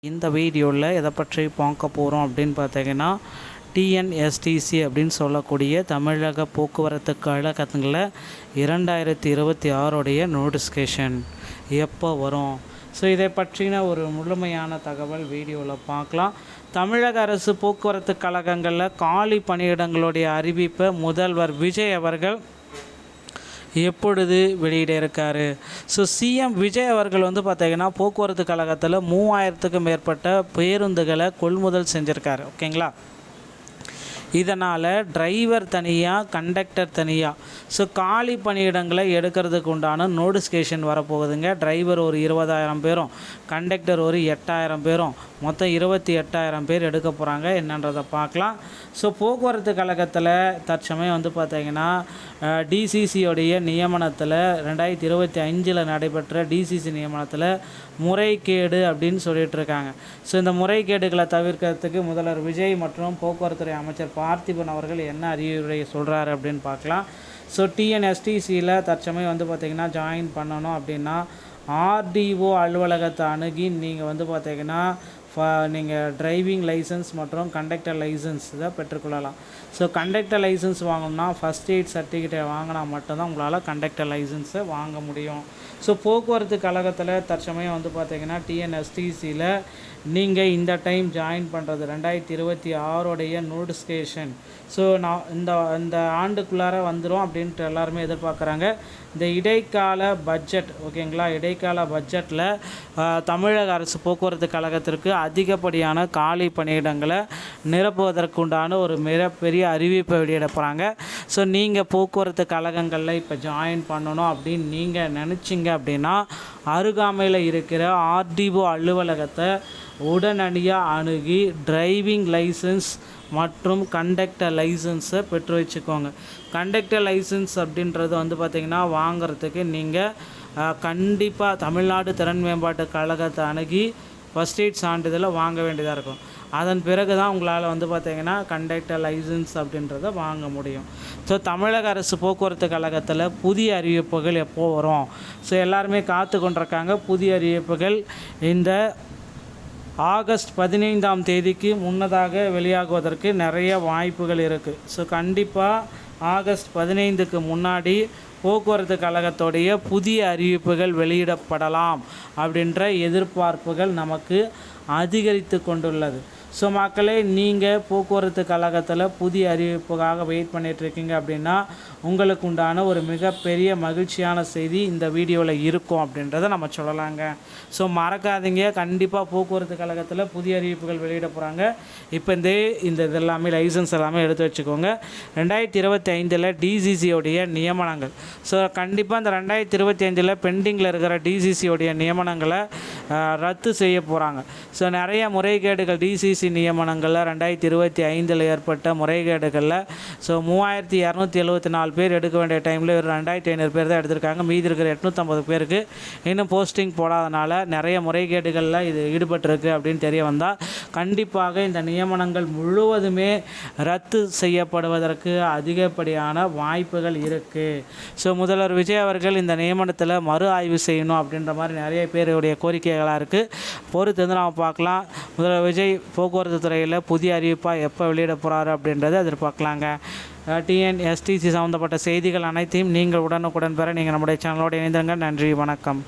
இந்த வீடியோவில் எதை பற்றி பார்க்க போகிறோம் அப்படின்னு பார்த்தீங்கன்னா டிஎன்எஸ்டிசி அப்படின்னு சொல்லக்கூடிய தமிழக போக்குவரத்து கழகங்களில் 2026 நோட்டிஃபிகேஷன் எப்போ வரும். ஸோ இதை பற்றின ஒரு முழுமையான தகவல் வீடியோவில் பார்க்கலாம். தமிழக அரசு போக்குவரத்து கழகங்களில் காலி பணியிடங்களுடைய அறிவிப்பை முதல்வர் விஜய் அவர்கள் எப்பொழுது வெளியிட இருக்கார். ஸோ சிஎம் விஜய் அவர்கள் பார்த்திங்கன்னா போக்குவரத்து கழகத்தில் 3000க்கும் மேற்பட்ட பேருந்துகளை கொள்முதல் செஞ்சுருக்காரு. ஓகேங்களா. இதனால் டிரைவர் தனியாக, கண்டக்டர் தனியாக, ஸோ காலி பணியிடங்களை எடுக்கிறதுக்கு உண்டான நோட்டிஃபிகேஷன் வரப்போகுதுங்க. டிரைவர் ஒரு 20,000 பேரும், கண்டக்டர் ஒரு 8,000 பேரும், மொத்தம் 28,000 பேர் எடுக்க போகிறாங்க. என்னன்றதை பார்க்கலாம். ஸோ போக்குவரத்து கழகத்தில் தற்சமயம் பார்த்திங்கன்னா டிசிசியோடைய நியமனத்தில் 2025 நடைபெற்ற டிசிசி நியமனத்தில் முறைகேடு அப்படின்னு சொல்லிகிட்ருக்காங்க. ஸோ இந்த முறைகேடுகளை தவிர்க்கிறதுக்கு முதல்வர் விஜய் மற்றும் போக்குவரத்துறை அமைச்சர் பார்த்திபன் அவர்கள் என்ன அறிவுரை சொல்கிறாரு அப்படின்னு பார்க்கலாம். ஸோ டிஎன்எஸ்டிசியில் தற்சமயம் பார்த்திங்கன்னா ஜாயின் பண்ணணும் அப்படின்னா ஆர்டிஓ அலுவலகத்தை அணுகி நீங்கள் பார்த்திங்கன்னா நீங்கள் டிரைவிங் லைசன்ஸ் மற்றும் கண்டக்டர் லைசன்ஸ் இதை பெற்றுக்கொள்ளலாம். ஸோ கண்டக்டர் லைசன்ஸ் வாங்கணும்னா ஃபஸ்ட் எய்ட் சர்டிஃபிகேட்டை வாங்கினா மட்டும்தான் உங்களால் கண்டக்டர் லைசன்ஸை வாங்க முடியும். ஸோ போக்குவரத்து கழகத்தில் தற்சமயம் பார்த்திங்கன்னா டிஎன்எஸ்டிசியில் நீங்கள் இந்த டைம் ஜாயின் பண்ணுறது 2026 நோட்டிஃபிகேஷன். ஸோ நான் இந்த ஆண்டுக்குள்ளார வந்துடும் அப்படின்ட்டு எல்லாருமே எதிர்பார்க்குறாங்க. இந்த இடைக்கால பட்ஜெட், ஓகேங்களா, இடைக்கால பட்ஜெட்டில் தமிழக அரசு போக்குவரத்து கழகத்திற்கு அதிகப்படியான காலி பணியிடங்களை நிரப்புவதற்குண்டான ஒரு மிகப்பெரிய அறிவிப்பை வெளியிட போகிறாங்க. ஸோ நீங்கள் போக்குவரத்து கழகங்களில் இப்போ ஜாயின் பண்ணணும் அப்படின்னு நீங்கள் நினச்சிங்க அப்படின்னா அருகாமையில் இருக்கிற ஆர்டிஓ அலுவலகத்தை உடனடியாக அணுகி டிரைவிங் லைசன்ஸ் மற்றும் கண்டக்டர் லைசன்ஸை பெற்று வச்சுக்கோங்க. கண்டக்டர் லைசன்ஸ் அப்படின்றது பார்த்திங்கன்னா வாங்கிறதுக்கு நீங்கள் கண்டிப்பாக தமிழ்நாடு திறன் மேம்பாட்டு கழகத்தை அணுகி ஃபஸ்ட் எய்ட் சான்றிதழை வாங்க வேண்டியதாக இருக்கும். அதன் பிறகு தான் உங்களால் பார்த்திங்கன்னா கண்டக்டர் லைசன்ஸ் அப்படின்றத வாங்க முடியும். ஸோ தமிழக அரசு போக்குவரத்து கழகத்தில் புதிய அறிவிப்புகள் எப்போது வரும்? ஸோ எல்லாருமே காத்து கொண்டிருக்காங்க. புதிய அறிவிப்புகள் இந்த ஆகஸ்ட் 15ஆம் தேதிக்கு முன்னதாக வெளியாகுவதற்கு நிறைய வாய்ப்புகள் இருக்குது. ஸோ கண்டிப்பாக ஆகஸ்ட் 15க்கு முன்னாடி போக்குவரத்து கழகத்துடைய புதிய அறிவிப்புகள் வெளியிடப்படலாம் அப்படின்ற எதிர்பார்ப்புகள் நமக்கு அதிகரித்து கொண்டுள்ளது. ஸோ மக்களே, நீங்கள் போக்குவரத்து கழகத்தில் புதிய அறிவிப்புக்காக வெயிட் பண்ணிகிட்ருக்கீங்க அப்படின்னா உங்களுக்கு உண்டான ஒரு மிகப்பெரிய மகிழ்ச்சியான செய்தி இந்த வீடியோவில் இருக்கும் அப்படின்றத நம்ம சொல்லலாங்க. ஸோ மறக்காதீங்க, கண்டிப்பாக போக்குவரத்து கழகத்தில் புதிய அறிவிப்புகள் வெளியிட போகிறாங்க. இப்போ இந்த இதெல்லாமே லைசன்ஸ் எல்லாமே எடுத்து வச்சுக்கோங்க. 2025 டிசிசியோடைய நியமனங்கள். ஸோ கண்டிப்பாக இந்த 2025 பெண்டிங்கில் இருக்கிற டிசிசியோடைய நியமனங்களை ரத்து செய்ய போகிறாங்க. ஸோ நிறைய முறைகேடுகள் டிசிசி நியமனங்களில் 2025 ஏற்பட்ட முறைகேடுகளில் ஸோ 3274 பேர் எடுக்க வேண்டிய டைமில் ஒரு 2500 பேர் தான் எடுத்திருக்காங்க. மீதி இருக்கிற 850 பேருக்கு இன்னும் போஸ்டிங் போடாதனால நிறைய முறைகேடுகளில் இது ஈடுபட்டிருக்கு அப்படின்னு தெரிய வந்தால் கண்டிப்பாக இந்த நியமனங்கள் முழுவதுமே ரத்து செய்யப்படுவதற்கு அதிகப்படியான வாய்ப்புகள் இருக்குது. ஸோ முதல்வர் விஜய் அவர்கள் இந்த நியமனத்தில் மறு ஆய்வு செய்யணும் அப்படின்ற மாதிரி நிறைய பேருடைய கோரிக்கைகளாக இருக்குது. பொறுத்து நம்ம பார்க்கலாம். முதல்வர் விஜய் போக்குவரத்து துறையில் புதிய அறிவிப்பாக எப்போ வெளியிட போகிறாரு அப்படின்றத எதிர்பார்க்கலாங்க. டிஎன்எஸ்டிசி சம்மந்தப்பட்ட செய்திகள் அனைத்தையும் நீங்கள் உடனுக்குடன் பெற நீங்கள் நம்முடைய சேனலோடு இணைந்திருங்க. நன்றி, வணக்கம்.